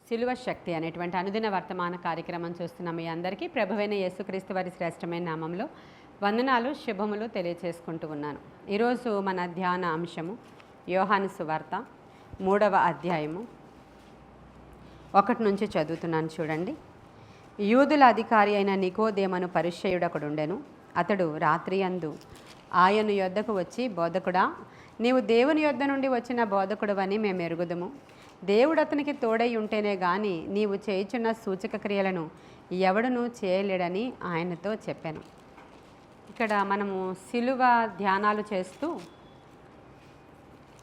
సిలువ శక్తి అనేటువంటి అనుదిన వర్తమాన కార్యక్రమం చూస్తున్న మీ అందరికీ ప్రభువైన యేసుక్రీస్తు వారి శ్రేష్టమైన నామంలో వందనాలు శుభములు తెలియచేసుకుంటూ ఉన్నాను. ఈరోజు మన ధ్యాన అంశము యోహాను సువార్త 3వ అధ్యాయము 1 నుంచి చదువుతున్నాను చూడండి. యూదుల అధికారి అయిన నికోదేమను పరిచయుడొకడుండెను. అతడు రాత్రి అందు ఆయన యొద్దకు వచ్చి, బోధకుడా, నీవు దేవుని యొద్ద నుండి వచ్చిన బోధకుడవని మేము ఎరుగుదుము. దేవుడు అతనికి తోడై ఉంటేనే గాని నీవు చేయుచున్న సూచక క్రియలను ఎవడునూ చేయలేడని ఆయనతో చెప్పాను. ఇక్కడ మనము సిలువ ధ్యానాలు చేస్తూ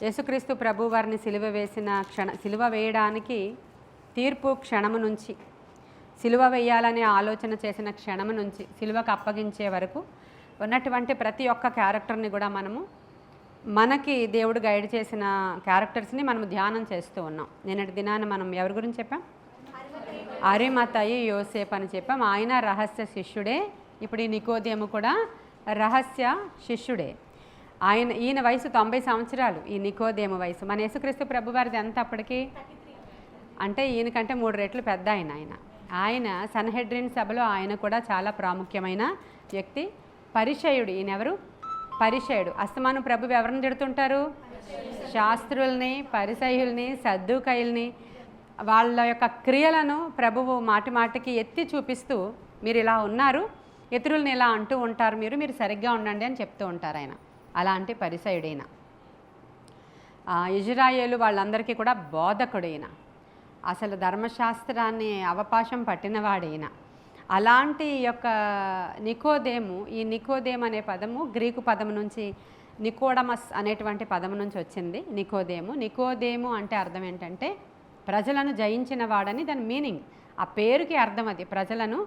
యేసుక్రీస్తు ప్రభు వారిని సిలువ వేయడానికి తీర్పు క్షణము నుంచి, సిలువ వేయాలనే ఆలోచన చేసిన క్షణము నుంచి సిలువకు అప్పగించే వరకు ఉన్నటువంటి ప్రతి ఒక్క క్యారెక్టర్ని కూడా మనకి దేవుడు గైడ్ చేసిన క్యారెక్టర్స్ని మనం ధ్యానం చేస్తూ ఉన్నాం. నిన్నటి దినాన మనం ఎవరి గురించి చెప్పాం? అరిమతయి యోసేపు అని చెప్పాం. ఆయన రహస్య శిష్యుడే. ఇప్పుడు ఈ నికోదేము కూడా రహస్య శిష్యుడే. ఈయన వయసు 90 సంవత్సరాలు. ఈ నికోదేము వయసు మన యేసుక్రీస్తు ప్రభు వారిది ఎంత అప్పటికి? అంటే ఈయనకంటే 3 రెట్లు పెద్ద ఆయన సన్హెడ్రిన్ సభలో ఆయన కూడా చాలా ప్రాముఖ్యమైన వ్యక్తి. పరిచయుడు. ఈయనెవరు? పరిచయుడు. అస్తమానం ప్రభు ఎవరిని తిడుతుంటారు? శాస్త్రుల్ని, పరిసయ్యుల్ని, సద్దూకయ్యుల్ని. వాళ్ళ యొక్క క్రియలను ప్రభువు మాటి మాటికి ఎత్తి చూపిస్తూ, మీరు ఇలా ఉన్నారు, ఇతరుల్ని ఇలా అంటూ ఉంటారు, మీరు సరిగ్గా ఉండండి అని చెప్తూ ఉంటారు ఆయన. అలాంటి పరిసయుడైన ఇజ్రాయేలు వాళ్ళందరికీ కూడా బోధకుడైన, అసలు ధర్మశాస్త్రాన్ని అవపాశం పట్టినవాడైన అలాంటి యొక్క నికోదేము. ఈ నికోదేము అనే పదము గ్రీకు పదము నుంచి నికోడమస్ అనేటువంటి పదము నుంచి వచ్చింది. నికోదేము అంటే అర్థం ఏంటంటే ప్రజలను జయించిన వాడని దాని మీనింగ్. ఆ పేరుకి అర్థం అది, ప్రజలను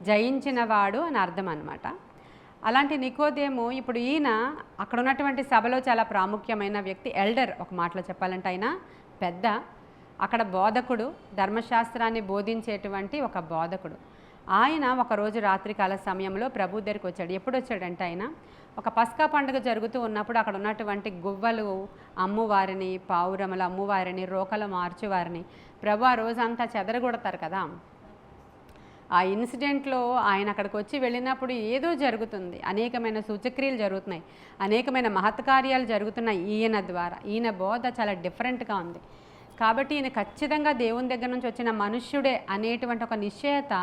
జయించిన వాడు అని అర్థం అన్నమాట. అలాంటి నికోదేము ఇప్పుడు ఈయన అక్కడ ఉన్నటువంటి సభలో చాలా ప్రాముఖ్యమైన వ్యక్తి, ఎల్డర్. ఒక మాటలో చెప్పాలంటే ఆయన పెద్ద, అక్కడ బోధకుడు, ధర్మశాస్త్రాన్ని బోధించేటువంటి ఒక బోధకుడు. ఆయన ఒకరోజు రాత్రికాల సమయంలో ప్రభు దగ్గరికి వచ్చాడు. ఎప్పుడు వచ్చాడంటే ఆయన ఒక పస్కా పండుగ జరుగుతూ ఉన్నప్పుడు అక్కడ ఉన్నటువంటి గువ్వలు అమ్మువారిని, పావురములు అమ్మువారిని, రోకలు మార్చువారిని ప్రభు ఆ రోజంతా చెదరగొడతారు కదా. ఆ ఇన్సిడెంట్లో ఆయన అక్కడికి వచ్చి వెళ్ళినప్పుడు ఏదో జరుగుతుంది, అనేకమైన సూచక్రియలు జరుగుతున్నాయి, అనేకమైన మహత్కార్యాలు జరుగుతున్నాయి ఈయన ద్వారా. ఈయన బోధ చాలా డిఫరెంట్గా ఉంది. కాబట్టి ఈయన ఖచ్చితంగా దేవుని దగ్గర నుంచి వచ్చిన మనుష్యుడే అనేటువంటి ఒక నిశ్చయత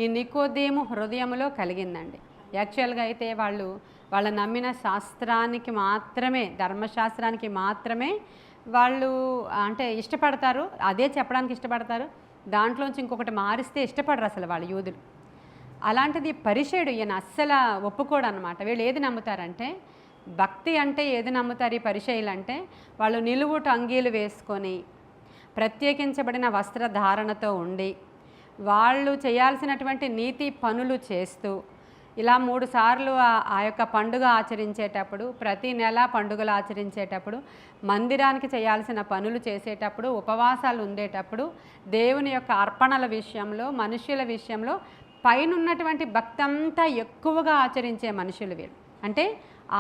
ఈ నికోదేము హృదయంలో కలిగిందండి. యాక్చువల్గా అయితే వాళ్ళ నమ్మిన శాస్త్రానికి మాత్రమే, ధర్మశాస్త్రానికి మాత్రమే వాళ్ళు అంటే ఇష్టపడతారు, అదే చెప్పడానికి ఇష్టపడతారు. దాంట్లోంచి ఇంకొకటి మారిస్తే ఇష్టపడరు అసలు వాళ్ళు యూదులు. అలాంటిది పరిచయుడు. ఈయన అస్సలు ఒప్పుకోడు అనమాట. వీళ్ళు ఏది నమ్ముతారంటే, భక్తి అంటే ఏది నమ్ముతారు ఈ పరిచయులు అంటే, వాళ్ళు నిలువుట అంగీలు వేసుకొని ప్రత్యేకించబడిన వస్త్రధారణతో ఉండి వాళ్ళు చేయాల్సినటువంటి నీతి పనులు చేస్తూ ఇలా 3 సార్లు ఆ యొక్క పండుగ ఆచరించేటప్పుడు, ప్రతి నెల పండుగలు ఆచరించేటప్పుడు, మందిరానికి చేయాల్సిన పనులు చేసేటప్పుడు, ఉపవాసాలు ఉండేటప్పుడు, దేవుని యొక్క అర్పణల విషయంలో, మనుష్యుల విషయంలో పైనున్నటువంటి భక్తి అంతా ఎక్కువగా ఆచరించే మనుషులు వీళ్ళు. అంటే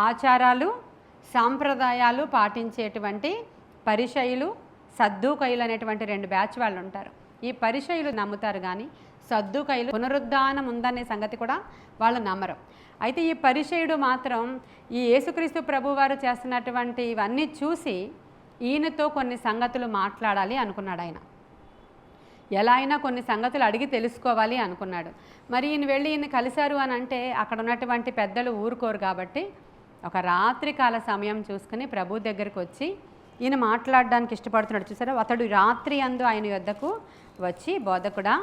ఆచారాలు, సాంప్రదాయాలు పాటించేటువంటి పరిచయులు, సద్దూకయ్యులు అనేటువంటి 2 బ్యాచ్ వాళ్ళు ఉంటారు. ఈ పరిచయులు నమ్ముతారు కానీ సద్దూకయ్యులు పునరుద్ధానం ఉందనే సంగతి కూడా వాళ్ళు నమ్మరు. అయితే ఈ పరిచయుడు మాత్రం ఈ యేసుక్రీస్తు ప్రభువారు చేస్తున్నటువంటి ఇవన్నీ చూసి ఈయనతో కొన్ని సంగతులు మాట్లాడాలి అనుకున్నాడు. ఆయన ఎలా అయినా కొన్ని సంగతులు అడిగి తెలుసుకోవాలి అనుకున్నాడు. మరి ఈయన వెళ్ళి ఈయన కలిశారు అని అంటే అక్కడ ఉన్నటువంటి పెద్దలు ఊరుకోరు కాబట్టి ఒక రాత్రికాల సమయం చూసుకుని ప్రభు దగ్గరికి వచ్చి ఈయన మాట్లాడడానికి ఇష్టపడుతున్నాడు. చూసారా, అతడు రాత్రి అందు ఆయన యొద్దకు వచ్చి, బోధకుడా,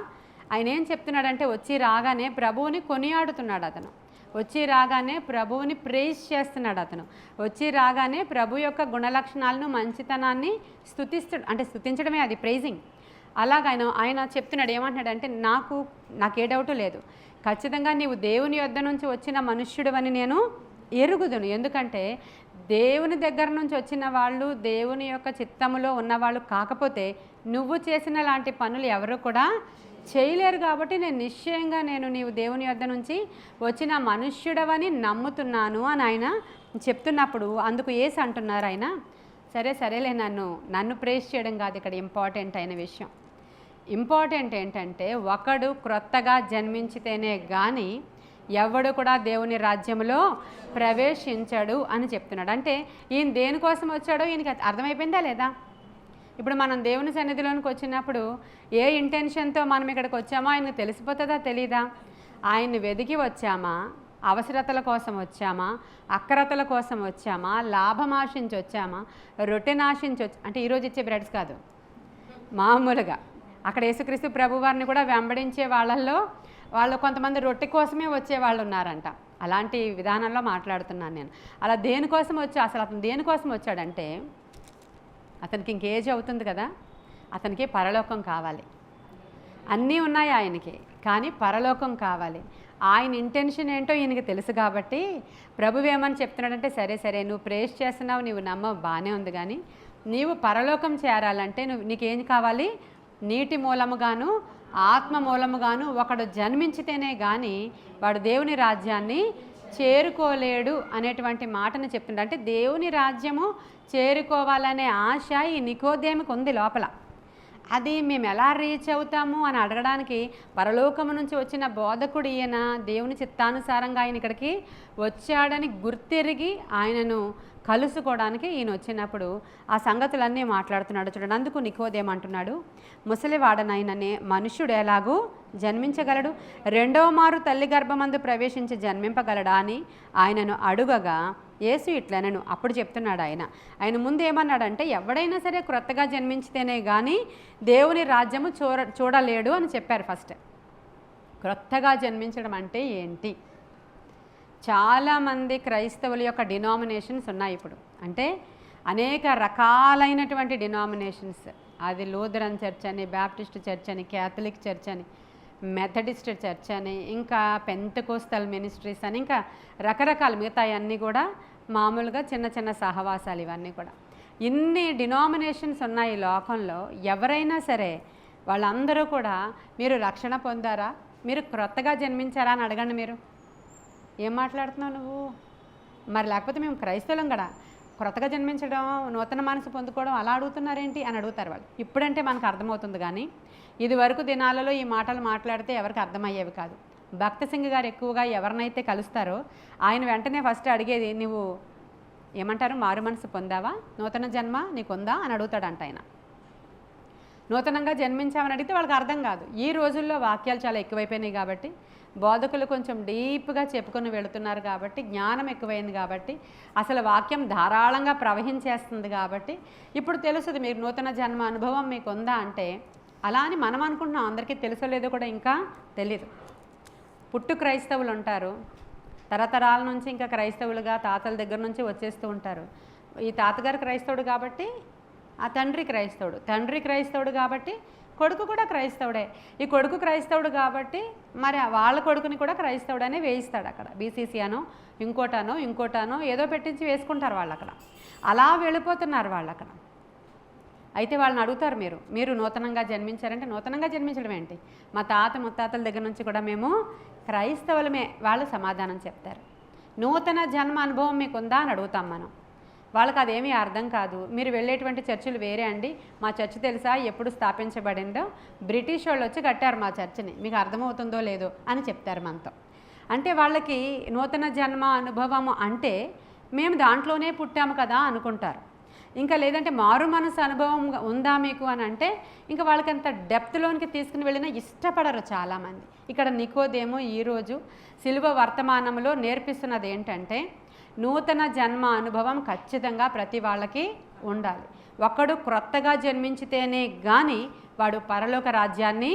ఆయన ఏం చెప్తున్నాడంటే, వచ్చి రాగానే ప్రభువుని కొనియాడుతున్నాడు అతను. వచ్చి రాగానే ప్రభువుని ప్రేజ్ చేస్తున్నాడు అతను. వచ్చి రాగానే ప్రభు యొక్క గుణలక్షణాలను, మంచితనాన్ని స్తుతించడమే అది ప్రైజింగ్. అలాగ ఆయన చెప్తున్నాడు. ఏమంటున్నాడంటే, నాకు ఏ డౌటు లేదు, ఖచ్చితంగా నీవు దేవుని యొద్ద నుంచి వచ్చిన మనుష్యుడు అని నేను ఎరుగుదును. ఎందుకంటే దేవుని దగ్గర నుంచి వచ్చిన వాళ్ళు దేవుని యొక్క చిత్తములో ఉన్నవాళ్ళు కాకపోతే నువ్వు చేసిన లాంటి పనులు ఎవరు కూడా చేయలేరు. కాబట్టి నేను నిశ్చయంగా నీవు దేవుని యొద్ద నుంచి వచ్చిన మనుష్యుడవని నమ్ముతున్నాను అని ఆయన చెప్తున్నప్పుడు అందుకు యేసు అంటున్నారు ఆయన, సరేలే, నన్ను ప్రేస్ చేయడం కాదు ఇక్కడ ఇంపార్టెంట్ అయిన విషయం. ఇంపార్టెంట్ ఏంటంటే ఒకడు క్రొత్తగా జన్మించితేనే కానీ ఎవడు కూడా దేవుని రాజ్యంలో ప్రవేశించడు అని చెప్తున్నాడు. అంటే ఈయన దేనికోసం వచ్చాడో ఈయనకి అర్థమైపోయిందా లేదా? ఇప్పుడు మనం దేవుని సన్నిధిలోనికి వచ్చినప్పుడు ఏ ఇంటెన్షన్తో మనం ఇక్కడికి వచ్చామో ఆయనకు తెలిసిపోతుందా తెలీదా? ఆయన్ని వెదికి వచ్చామా, అవసరతల కోసం వచ్చామా, అక్రతల కోసం వచ్చామా, లాభం ఆశించి వచ్చామా, రొట్టెని ఆశించి అంటే ఈరోజు ఇచ్చే బ్రెడ్స్ కాదు, మామూలుగా అక్కడ యేసుక్రీస్తు ప్రభువారిని కూడా వెంబడించే వాళ్ళల్లో వాళ్ళు కొంతమంది రొట్టె కోసమే వచ్చే వాళ్ళు ఉన్నారంట. అలాంటి విధానంలో మాట్లాడుతున్నాను నేను. అలా దేనికోసం వచ్చా, అసలు అతను దేనికోసం వచ్చాడంటే అతనికి ఇంకేజ్ అవుతుంది కదా, అతనికి పరలోకం కావాలి. అన్నీ ఉన్నాయి ఆయనకి, కానీ పరలోకం కావాలి. ఆయన ఇంటెన్షన్ ఏంటో ఈయనకి తెలుసు కాబట్టి ప్రభువు ఏమని చెప్తున్నాడంటే, సరే సరే నువ్వు ప్రేస్ చేస్తున్నావు, నువ్వు నమ్మవు, బాగానే ఉంది, కానీ నీవు పరలోకం చేరాలంటే నీకేం కావాలి? నీటి మూలముగాను ఆత్మ మూలముగాను ఒకడు జన్మించితేనే కానీ వాడు దేవుని రాజ్యాన్ని చేరుకోలేడు అనేటువంటి మాటను చెప్తుండే. అంటే దేవుని రాజ్యము చేరుకోవాలనే ఆశ ఈ నికోదేముకు ఉంది లోపల. అది మేము ఎలా రీచ్ అవుతాము అని అడగడానికి పరలోకము నుంచి వచ్చిన బోధకుడు ఈయన దేవుని చిత్తానుసారంగా ఆయన ఇక్కడికి వచ్చాడని గుర్తెరిగి ఆయనను కలుసుకోవడానికి ఈయన వచ్చినప్పుడు ఆ సంగతులన్నీ మాట్లాడుతున్నాడు. చూడండి, అందుకు నికోదేమంటున్నాడు, ముసలివాడనైననే మనుష్యుడు ఎలాగూ జన్మించగలడు? రెండవ మారు తల్లి గర్భమందు ప్రవేశించి జన్మింపగలడా అని ఆయనను అడుగగా యేసు ఇట్లనను. అప్పుడు చెప్తున్నాడు ఆయన ముందు ఏమన్నాడంటే, ఎవడైనా సరే క్రొత్తగా జన్మించితేనే కానీ దేవుని రాజ్యము చూడలేడు అని చెప్పారు. ఫస్ట్ క్రొత్తగా జన్మించడం అంటే ఏంటి? చాలామంది క్రైస్తవుల యొక్క డినామినేషన్స్ ఉన్నాయి ఇప్పుడు. అంటే అనేక రకాలైనటువంటి డినామినేషన్స్, అది లూథరన్ చర్చ్ అని, బ్యాప్టిస్ట్ చర్చ్ అని, క్యాథలిక్ చర్చ్ అని, మెథడిస్ట్ చర్చ్ అని, ఇంకా పెంతెకోస్తల్ మినిస్ట్రీస్ అని, ఇంకా రకరకాల మిగతా అన్నీ కూడా మామూలుగా చిన్న చిన్న సహవాసాలు. ఇవన్నీ కూడా ఇన్ని డినామినేషన్స్ ఉన్నాయి ఈ లోకంలో. ఎవరైనా సరే వాళ్ళందరూ కూడా మీరు రక్షణ పొందారా, మీరు క్రొత్తగా జన్మించారా అని అడగండి. మీరు ఏం మాట్లాడుతున్నావు నువ్వు? మరి లేకపోతే మేము క్రైస్తవులం కదా, క్రొత్తగా జన్మించడం, నూతన మనసు పొందుకోవడం అలా అడుగుతున్నారేంటి అని అడుగుతారు వాళ్ళు. ఇప్పుడంటే మనకు అర్థమవుతుంది, కానీ ఇది వరకు దినాలలో ఈ మాటలు మాట్లాడితే ఎవరికి అర్థమయ్యేవి కాదు. భక్త సింగ్ గారు ఎక్కువగా ఎవరినైతే కలుస్తారో ఆయన వెంటనే ఫస్ట్ అడిగేది, నువ్వు ఏమంటారు, మారు మనసు పొందావా, నూతన జన్మ నీకుందా అని అడుగుతాడంట ఆయన. నూతనంగా జన్మించామని అడిగితే వాళ్ళకి అర్థం కాదు. ఈ రోజుల్లో వాక్యాలు చాలా ఎక్కువైపోయినాయి కాబట్టి, బోధకులు కొంచెం డీప్గా చెప్పుకొని వెళుతున్నారు కాబట్టి, జ్ఞానం ఎక్కువైంది కాబట్టి, అసలు వాక్యం ధారాళంగా ప్రవహించేస్తుంది కాబట్టి ఇప్పుడు తెలుస్తుంది మీరు నూతన జన్మ అనుభవం మీకు ఉందా అంటే. అలా అని మనం అనుకుంటున్నాం, అందరికీ తెలుసో లేదో కూడా ఇంకా తెలీదు. పుట్టు క్రైస్తవులు ఉంటారు, తరతరాల నుంచి ఇంకా క్రైస్తవులుగా తాతల దగ్గర నుంచి వచ్చేస్తూ ఉంటారు. ఈ తాతగారు క్రైస్తవుడు కాబట్టి ఆ తండ్రి క్రైస్తవుడు, తండ్రి క్రైస్తవుడు కాబట్టి కొడుకు కూడా క్రైస్తవుడే. ఈ కొడుకు క్రైస్తవుడు కాబట్టి మరి వాళ్ళ కొడుకుని కూడా క్రైస్తవుడనే వేయిస్తాడు అక్కడ. బీసీసీ అనో ఇంకోటానో ఏదో పెట్టించి వేసుకుంటారు వాళ్ళు అక్కడ. అలా వెళ్ళిపోతున్నారు వాళ్ళు అక్కడ. అయితే వాళ్ళని అడుగుతారు, మీరు నూతనంగా జన్మించారంటే, నూతనంగా జన్మించడం ఏంటి, మా తాత ముత్తాతల దగ్గర నుంచి కూడా మేము క్రైస్తవులమే, వాళ్ళు సమాధానం చెప్తారు. నూతన జన్మ అనుభవం మీకుందా అని అడుగుతాం మనం. వాళ్ళకి అదేమీ అర్థం కాదు. మీరు వెళ్ళేటువంటి చర్చిలు వేరే అండి, మా చర్చ్ తెలుసా ఎప్పుడు స్థాపించబడిందో, బ్రిటిష్ వాళ్ళు వచ్చి కట్టారు మా చర్చిని, మీకు అర్థమవుతుందో లేదో అని చెప్తారు మనతో. అంటే వాళ్ళకి నూతన జన్మ అనుభవము అంటే మేము దాంట్లోనే పుట్టాము కదా అనుకుంటారు. ఇంకా లేదంటే మారు మనసు అనుభవం ఉందా మీకు అని అంటే ఇంకా వాళ్ళకి అంత డెప్త్లోనికి తీసుకుని వెళ్ళినా ఇష్టపడరు చాలామంది. ఇక్కడ నికోదేము ఈరోజు సిలువ వర్తమానంలో నేర్పిస్తున్నది ఏంటంటే, నూతన జన్మ అనుభవం ఖచ్చితంగా ప్రతి వాళ్ళకి ఉండాలి. ఒక్కడు క్రొత్తగా జన్మించితేనే కానీ వాడు పరలోక రాజ్యాన్ని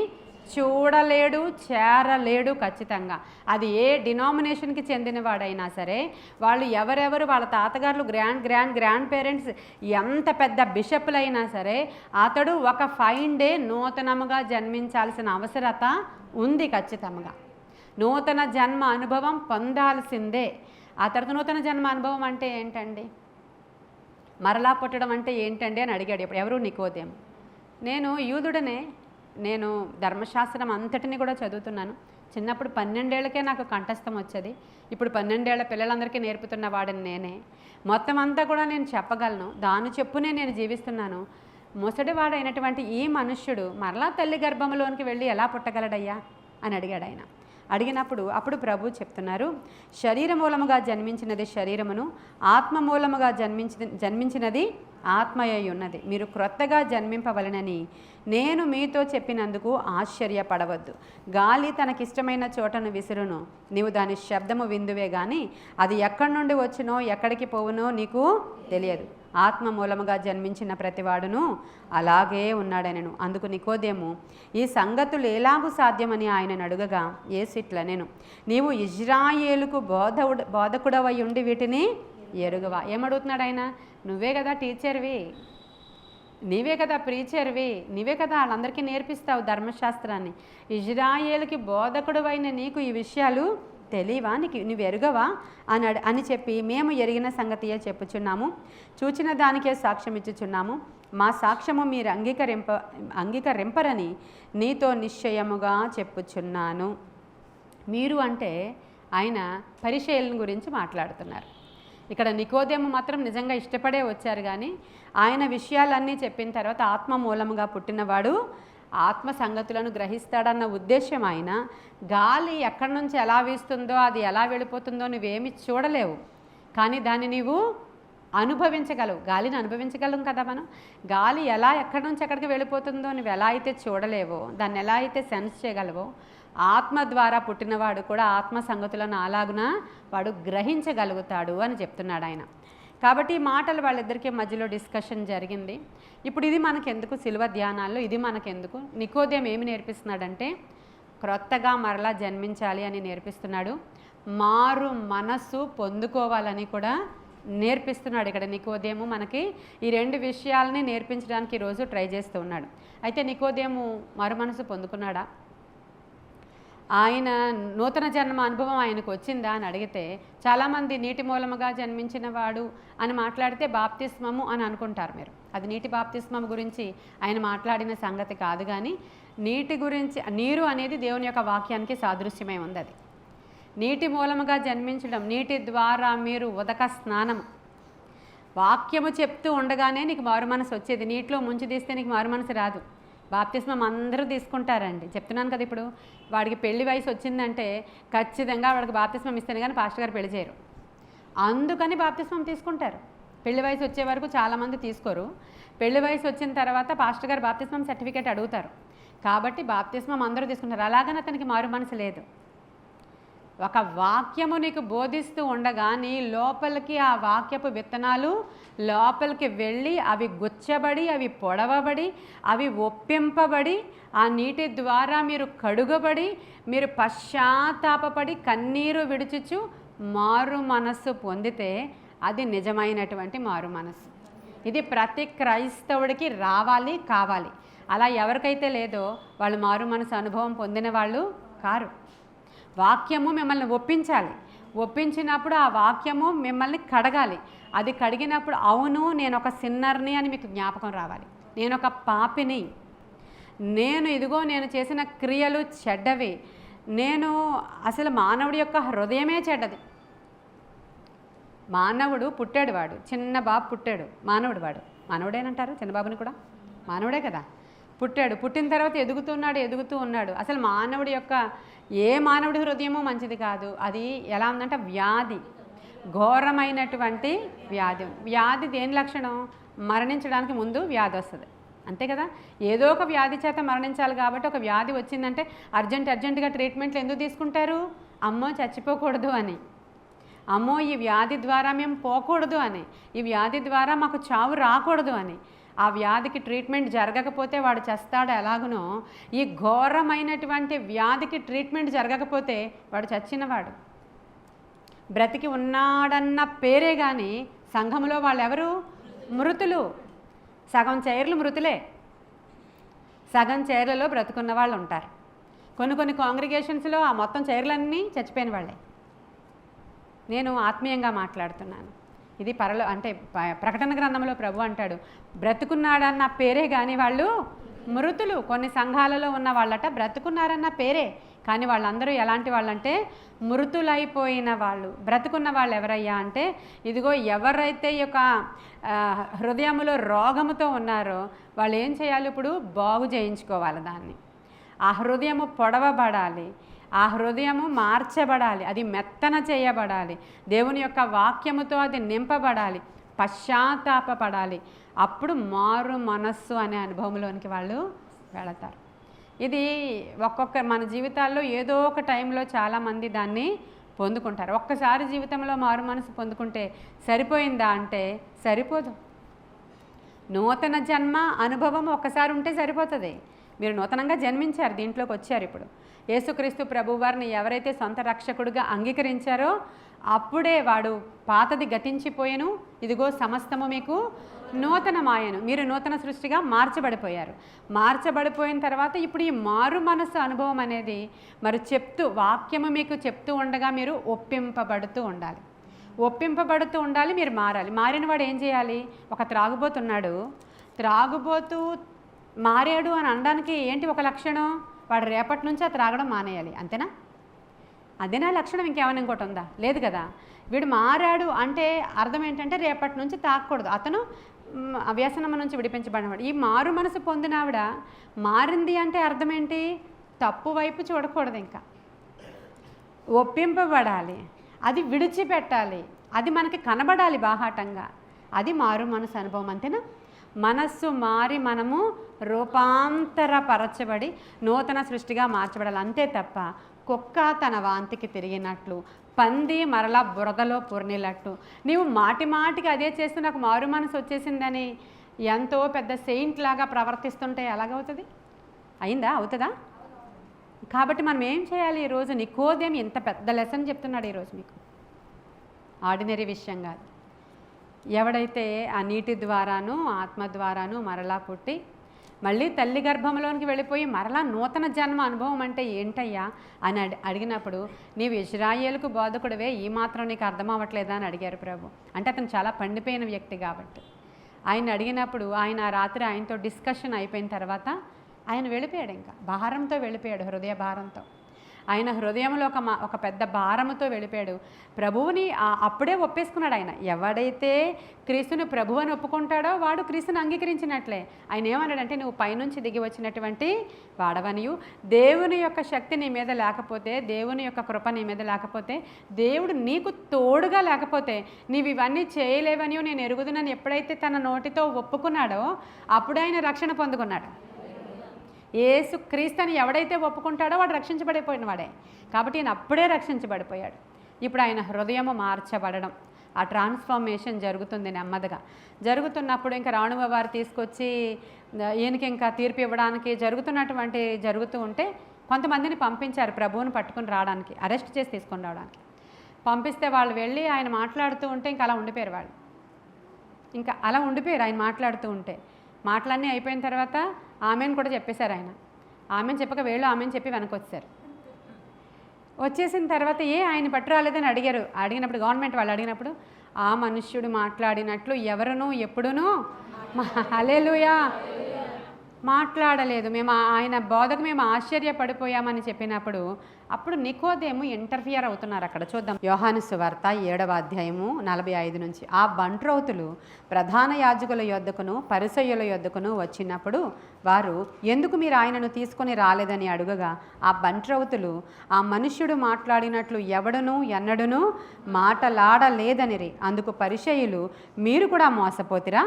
చూడలేడు, చేరలేడు ఖచ్చితంగా. అది ఏ డినామినేషన్కి చెందిన వాడైనా సరే, వాళ్ళు ఎవరెవరు వాళ్ళ తాతగారులు గ్రాండ్ పేరెంట్స్ ఎంత పెద్ద బిషప్లైనా సరే, అతడు ఒక ఫైన్ డే నూతనముగా జన్మించాల్సిన అవసరత ఉంది ఖచ్చితంగా. నూతన జన్మ అనుభవం పొందాల్సిందే. ఆ తర్వాత నూతన జన్మ అనుభవం అంటే ఏంటండి, మరలా పుట్టడం అంటే ఏంటండి అని అడిగాడు ఎవరు, నికోదేము. నేను యూదుడనే, నేను ధర్మశాస్త్రం అంతటిని కూడా చదువుతున్నాను. చిన్నప్పుడు 12 ఏళ్ళకే నాకు కంఠస్థం వచ్చేది. ఇప్పుడు 12 ఏళ్ల పిల్లలందరికీ నేర్పుతున్న వాడిని నేనే. మొత్తం అంతా కూడా నేను చెప్పగలను, దాని చెప్పునే నేను జీవిస్తున్నాను. ముసడివాడైనటువంటి ఈ మనుష్యుడు మరలా తల్లి గర్భంలోనికి వెళ్ళి ఎలా పుట్టగలడయ్యా అని అడిగాడు ఆయన. అప్పుడు ప్రభు చెప్తున్నారు, శరీర మూలముగా జన్మించినది శరీరమును, ఆత్మ మూలముగా జన్మించినది ఆత్మయ్య ఉన్నది. మీరు క్రొత్తగా జన్మింపవలనని నేను మీతో చెప్పినందుకు ఆశ్చర్యపడవద్దు. గాలి తనకిష్టమైన చోటను విసురును, నీవు దాని శబ్దము విందువే గాని అది ఎక్కడి నుండి వచ్చినో ఎక్కడికి పోవునో నీకు తెలియదు. ఆత్మ మూలముగా జన్మించిన ప్రతివాడును అలాగే ఉన్నాడనెను. అందుకు నికోదేము, ఈ సంగతులు ఎలాగూ సాధ్యమని ఆయనను అడుగగా యేసు ఇట్లనెను, నీవు ఇజ్రాయేలుకు బోధకుడవై ఉండి వీటిని ఎరుగవా. ఏమడుగుతున్నాడు ఆయన? నువ్వే కదా టీచర్వి, నీవే కదా ప్రీచర్వి, నీవే కదా వాళ్ళందరికీ నేర్పిస్తావు ధర్మశాస్త్రాన్ని. ఇజ్రాయేలుకి బోధకుడువైన నీకు ఈ విషయాలు తెలియవా, నువ్వు ఎరుగవా అని చెప్పి, మేము ఎరిగిన సంగతియే చెప్పుచున్నాము, చూచిన దానికే సాక్ష్యం ఇచ్చుచున్నాము, మా సాక్ష్యము మీరు అంగీకరింపరని నీతో నిశ్చయముగా చెప్పుచున్నాను. మీరు అంటే ఆయన పరిచయలను గురించి మాట్లాడుతున్నారు. ఇక్కడ నికోదేము మాత్రం నిజంగా ఇష్టపడే వచ్చారు, కానీ ఆయన విషయాలన్నీ చెప్పిన తర్వాత ఆత్మ మూలముగా పుట్టినవాడు ఆత్మ సంగతులను గ్రహిస్తాడన్న ఉద్దేశం ఆయన. గాలి ఎక్కడి నుంచి ఎలా వీస్తుందో, అది ఎలా వెళ్ళిపోతుందో నువ్వేమి చూడలేవు, కానీ దాన్ని నీవు అనుభవించగలవు. గాలిని అనుభవించగలం కదా మనం. గాలి ఎలా ఎక్కడి నుంచి ఎక్కడికి వెళ్ళిపోతుందో నువ్వు ఎలా అయితే చూడలేవో, దాన్ని ఎలా అయితే సెన్స్ చేయగలవో, ఆత్మ ద్వారా పుట్టినవాడు కూడా ఆత్మ సంగతులను అలాగున వాడు గ్రహించగలుగుతాడు అని చెప్తున్నాడు ఆయన. కాబట్టి ఈ మాటలు వాళ్ళిద్దరికీ మధ్యలో డిస్కషన్ జరిగింది. ఇప్పుడు ఇది మనకెందుకు సిలువ ధ్యానాల్లో, ఇది మనకెందుకు? నికోదేము ఏమి నేర్పిస్తున్నాడంటే క్రొత్తగా మరలా జన్మించాలి అని నేర్పిస్తున్నాడు, మారు మనస్సు పొందుకోవాలని కూడా నేర్పిస్తున్నాడు. ఇక్కడ నికోదేము మనకి ఈ రెండు విషయాలని నేర్పించడానికి ఈరోజు ట్రై చేస్తూ ఉన్నాడు. అయితే నికోదేము మారు మనసు పొందుకున్నాడా? ఆయన నూతన జన్మ అనుభవం ఆయనకు వచ్చిందా అని అడిగితే, చాలామంది నీటి మూలముగా జన్మించిన వాడు అని మాట్లాడితే బాప్తిస్మము అని అనుకుంటారు మీరు. అది నీటి బాప్తిస్మం గురించి ఆయన మాట్లాడిన సంగతి కాదు, కానీ నీటి గురించి, నీరు అనేది దేవుని యొక్క వాక్యానికి సాదృశ్యమై ఉంది. అది నీటి మూలముగా జన్మించడం, నీటి ద్వారా మీరు ఉదక స్నానము, వాక్యము చెప్తూ ఉండగానే నీకు మారు మనసు వచ్చేది. నీటిలో ముంచి తీస్తే నీకు మారు మనసు రాదు. బాప్తిస్మం అందరూ తీసుకుంటారండి, చెప్తున్నాను కదా. ఇప్పుడు వాడికి పెళ్లి వయసు వచ్చిందంటే ఖచ్చితంగా వాడికి బాప్తిస్మం ఇస్తేనే కానీ పాస్టర్ గారు పెళ్లి చేయరు. అందుకని బాప్తిస్మం తీసుకుంటారు. పెళ్లి వయసు వచ్చే వరకు చాలామంది తీసుకోరు. పెళ్లి వయసు వచ్చిన తర్వాత పాస్టర్ గారు బాప్తిస్మం సర్టిఫికేట్ అడుగుతారు. కాబట్టి బాప్తిస్మం అందరూ తీసుకుంటారు. అలాగని అతనికి మారు మనసు లేదు. ఒక వాక్యము నీకు బోధిస్తూ ఉండగా నీ లోపలికి ఆ వాక్యపు విత్తనాలు లోపలికి వెళ్ళి అవి గుచ్చబడి, అవి పొడవబడి, అవి ఒప్పింపబడి, ఆ నీటి ద్వారా మీరు కడుగబడి, మీరు పశ్చాత్తాపపడి కన్నీరు విడుచుచు మారు మనస్సు పొందితే అది నిజమైనటువంటి మారు మనస్సు. ఇది ప్రతి క్రైస్తవుడికి రావాలి, కావాలి. అలా ఎవరికైతే లేదో వాళ్ళు మారు మనసు అనుభవం పొందిన వాళ్ళు కారు. వాక్యము మిమ్మల్ని ఒప్పించాలి. ఒప్పించినప్పుడు ఆ వాక్యము మిమ్మల్ని కడగాలి. అది కడిగినప్పుడు అవును నేను ఒక సిన్నర్ని అని మీకు జ్ఞాపకం రావాలి. నేను ఒక పాపిని, నేను చేసిన క్రియలు చెడ్డవి, నేను అసలు మానవుడి యొక్క హృదయమే చెడ్డది. మానవుడు పుట్టాడు, వాడు చిన్న బాబు పుట్టాడు, మానవుడేనంటారు చిన్నబాబుని కూడా, మానవుడే కదా. పుట్టిన తర్వాత ఎదుగుతూ ఉన్నాడు. అసలు మానవుడి యొక్క మానవుడి హృదయమో మంచిది కాదు. అది ఎలా ఉందంటే వ్యాధి, ఘోరమైనటువంటి వ్యాధి. దేని లక్షణం? మరణించడానికి ముందు వ్యాధి వస్తుంది, అంతే కదా. ఏదో ఒక వ్యాధి చేత మరణించాలి కాబట్టి ఒక వ్యాధి వచ్చిందంటే అర్జెంటుగా ట్రీట్మెంట్లు ఎందుకు తీసుకుంటారు? అమ్మో చచ్చిపోకూడదు అని, అమ్మో ఈ వ్యాధి ద్వారా మేము పోకూడదు అని, ఈ వ్యాధి ద్వారా మాకు చావు రాకూడదు అని. ఆ వ్యాధికి ట్రీట్మెంట్ జరగకపోతే వాడు చస్తాడు ఎలాగునో, ఈ ఘోరమైనటువంటి వ్యాధికి ట్రీట్మెంట్ జరగకపోతే వాడు చచ్చినవాడు. బ్రతికి ఉన్నాడన్న పేరే కానీ సంఘంలో వాళ్ళెవరు? మృతులు. సగం చైర్లు మృతులే, సగం చైర్లలో బ్రతుకున్న వాళ్ళు ఉంటారు. కొన్ని కాంగ్రిగేషన్స్లో ఆ మొత్తం చైర్లన్నీ చచ్చిపోయిన వాళ్ళే. నేను ఆత్మీయంగా మాట్లాడుతున్నాను. ఇది అంటే ప్రకటన గ్రంథంలో ప్రభు అంటాడు, బ్రతుకున్నాడన్న పేరే కానీ వాళ్ళు మృతులు. కొన్ని సంఘాలలో ఉన్న వాళ్ళట బ్రతుకున్నారన్న పేరే, కానీ వాళ్ళందరూ ఎలాంటి వాళ్ళంటే మృతులైపోయిన వాళ్ళు. బ్రతుకున్న వాళ్ళు ఎవరయ్యా అంటే, ఇదిగో ఎవరైతే ఈ యొక్క హృదయములో రోగముతో ఉన్నారో వాళ్ళు ఏం చేయాలి, ఇప్పుడు బాగు చేయించుకోవాలి దాన్ని. ఆ హృదయము పొడవబడాలి, ఆ హృదయము మార్చబడాలి, అది మెత్తన చేయబడాలి, దేవుని యొక్క వాక్యముతో అది నింపబడాలి, పశ్చాత్తాపపడాలి. అప్పుడు మారు మనస్సు అనే అనుభవంలోనికి వాళ్ళు వెళతారు. ఇది మన జీవితాల్లో ఏదో ఒక టైంలో చాలామంది దాన్ని పొందుకుంటారు. ఒక్కసారి జీవితంలో మారు మనసు పొందుకుంటే సరిపోయిందా అంటే సరిపోదు. నూతన జన్మ అనుభవం ఒక్కసారి ఉంటే సరిపోతుంది. మీరు నూతనంగా జన్మించారు, దీంట్లోకి వచ్చారు. ఇప్పుడు యేసుక్రీస్తు ప్రభువారిని ఎవరైతే సొంత రక్షకుడిగా అంగీకరించారో అప్పుడే వాడు పాతది గతించిపోయాను, ఇదిగో సమస్తము మీకు నూతనమాయను. మీరు నూతన సృష్టిగా మార్చబడిపోయారు. మార్చబడిపోయిన తర్వాత ఇప్పుడు ఈ మారు మనసు అనుభవం అనేది మరి వాక్యము మీకు చెప్తూ ఉండగా మీరు ఒప్పింపబడుతూ ఉండాలి. ఒప్పింపబడుతూ ఉండాలి, మీరు మారాలి. మారిన వాడు ఏం చేయాలి, ఒక త్రాగుబోతున్నాడు, త్రాగుబోతూ మారాడు అని అనడానికి ఏంటి ఒక లక్షణం, వాడు రేపటి నుంచి ఆ త్రాగడం మానేయాలి, అంతేనా? అదేనా లక్షణం? ఇంకేమైనా ఇంకోటి ఉందా? లేదు కదా. వీడు మారాడు అంటే అర్థం ఏంటంటే రేపటి నుంచి తాగకూడదు, అతను వ్యసనం నుంచి విడిపించబడినవాడు. ఈ మారు మనసు పొందినావిడ మారింది అంటే అర్థం ఏంటి, తప్పు వైపు చూడకూడదు, ఇంకా ఒప్పింపబడాలి, అది విడిచిపెట్టాలి, అది మనకి కనబడాలి బాహాటంగా. అది మారు మనసు అనుభవం, అంతేనా? మనస్సు మారి మనము రూపాంతరపరచబడి నూతన సృష్టిగా మార్చబడాలి, అంతే తప్ప కుక్క తన వాంతికి తిరిగినట్లు, పంది మరలా బురదలో పొర్నినట్లు నీవు మాటి మాటికి అదే చేస్తూ నాకు మారు మనసు వచ్చేసిందని ఎంతో పెద్ద సెయింట్ లాగా ప్రవర్తిస్తుంటే ఎలాగవుతుంది? అయిందా? అవుతుందా? కాబట్టి మనం ఏం చేయాలి? ఈరోజు నికోదేము ఇంత పెద్ద లెసన్ చెప్తున్నాడు ఈరోజు మీకు, ఆర్డినరీ విషయం కాదు. ఎవడైతే ఆ నీటి ద్వారాను ఆత్మ ద్వారాను మరలా పుట్టి మళ్ళీ తల్లి గర్భంలోనికి వెళ్ళిపోయి మరలా నూతన జన్మ అనుభవం అంటే ఏంటయ్యా అని అడిగినప్పుడు, నీవు ఇశ్రాయేలుకు బోధకుడివే, ఈ మాత్రం నీకు అర్థం అవ్వట్లేదా అని అడిగారు ప్రభు. అంటే అతను చాలా పండిపోయిన వ్యక్తి కాబట్టి ఆయన అడిగినప్పుడు ఆయన రాత్రి ఆయనతో డిస్కషన్ అయిపోయిన తర్వాత ఆయన వెళ్ళిపోయాడు, ఇంకా భారంతో వెళ్ళిపోయాడు, హృదయ భారంతో. ఆయన హృదయంలో ఒక పెద్ద భారముతో వెళ్ళిపోయాడు. ప్రభువుని అప్పుడే ఒప్పేసుకున్నాడు ఆయన. ఎవడైతే క్రీస్తుని ప్రభువు అని ఒప్పుకుంటాడో వాడు క్రీస్తుని అంగీకరించినట్లే. ఆయన ఏమన్నాడంటే, నువ్వు పైనుంచి దిగి వచ్చినటువంటి వాడవనియు, దేవుని యొక్క శక్తి నీ మీద లేకపోతే, దేవుని యొక్క కృప నీ మీద లేకపోతే, దేవుడు నీకు తోడుగా లేకపోతే నీవు ఇవన్నీ చేయలేవనియో నేను ఎరుగుదునని ఎప్పుడైతే తన నోటితో ఒప్పుకున్నాడో అప్పుడే ఆయన రక్షణ పొందుకున్నాడు. యేసు క్రీస్తుని ఎవడైతే ఒప్పుకుంటాడో వాడు రక్షించబడిపోయిన వాడే. కాబట్టి ఈయన అప్పుడే రక్షించబడిపోయాడు. ఇప్పుడు ఆయన హృదయము మార్చబడడం, ఆ ట్రాన్స్ఫర్మేషన్ జరుగుతుంది నెమ్మదిగా. జరుగుతున్నప్పుడు ఇంకా రాణువ వారు తీసుకొచ్చి ఈయనకి ఇంకా తీర్పు ఇవ్వడానికి జరుగుతూ ఉంటే కొంతమందిని పంపించారు ప్రభువుని పట్టుకుని రావడానికి, అరెస్ట్ చేసి తీసుకొని రావడానికి. పంపిస్తే వాళ్ళు వెళ్ళి ఆయన మాట్లాడుతూ ఉంటే ఇంకా అలా ఉండిపోయారు వాళ్ళు. ఇంకా అలా ఉండిపోయారు ఆయన మాట్లాడుతూ ఉంటే. మాటలన్నీ అయిపోయిన తర్వాత ఆమెను కూడా చెప్పేశారు ఆయన. ఆమెను చెప్పక వీళ్ళు ఆమెను చెప్పి వెనక్కి వచ్చారు. వచ్చేసిన తర్వాత ఆయన పట్టురాలేదని అడిగినప్పుడు గవర్నమెంట్ వాళ్ళు అడిగినప్పుడు, ఆ మనుష్యుడు మాట్లాడినట్లు ఎవరునూ ఎప్పుడునూ హల్లెలూయా మాట్లాడలేదు, మేము ఆయన బోధకు మేము ఆశ్చర్యపడిపోయామని చెప్పినప్పుడు అప్పుడు నికోదేము ఇంటర్ఫియర్ అవుతున్నారు అక్కడ. చూద్దాం, యోహాను సువార్త 7వ అధ్యాయము 45 నుంచి. ఆ బంట్రౌతులు ప్రధాన యాజకుల యొద్దకును పరిసయ్యుల యొద్దకును వచ్చినప్పుడు వారు, ఎందుకు మీరు ఆయనను తీసుకొని రాలేదని అడుగగా, ఆ బంట్రౌతులు ఆ మనుష్యుడు మాట్లాడినట్లు ఎవడునూ ఎన్నడునూ మాటలాడలేదనిరి. అందుకు పరిసయ్యులు, మీరు కూడా మోసపోతిరా?